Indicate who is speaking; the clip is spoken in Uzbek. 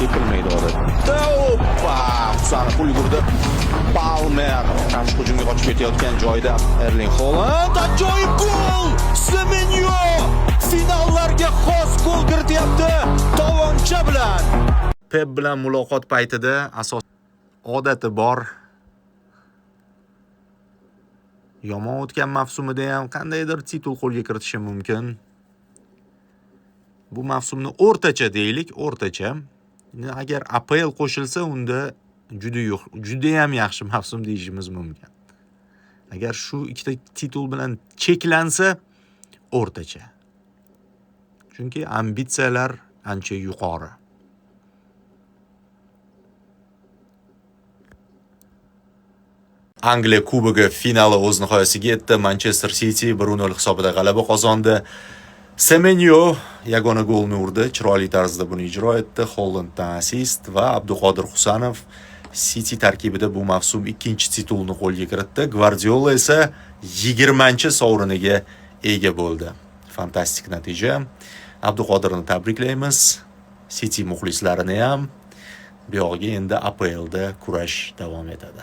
Speaker 1: tepilmaydi odatda. Hoppa! Sani ulgurdi. Palmer qarshi hujumga qochib ketayotgan joyda Erling Haaland ajoyib gol! Semenyo finallarga xos gol kirityapti tovoncha bilan. Pep bilan muloqot paytida asos odati bor. Yomon o'tgan mavsumida ham qandaydir titul qo'lga kiritishi mumkin. Bu mavsumni o'rtacha deylik, o'rtacha. Agar APL qo'shilsa, unda juda ham yaxshi mavsum deyishimiz mumkin. Agar shu ikkita titul bilan cheklansa, o'rtacha. Chunki ambitsiyalar ancha yuqori. Angliya Kubogi finali o'z nihoyasiga yetdi. Manchester City 1-0 hisobida g'alaba qozondi. Semenyo yagona golni urdi, chiroyli tarzda buni ijro etdi. Hollanddan assist va Abduqodir Husanov City tarkibida bu mavsum ikkinchi titulni qo'lga kiritdi. Guardiola esa 20-sovriniga ega bo'ldi. Fantastik natija. Abduqodirni tabriklaymiz. City muxlislarini ham. Bu yog'iga endi APLda kurash davom etadi.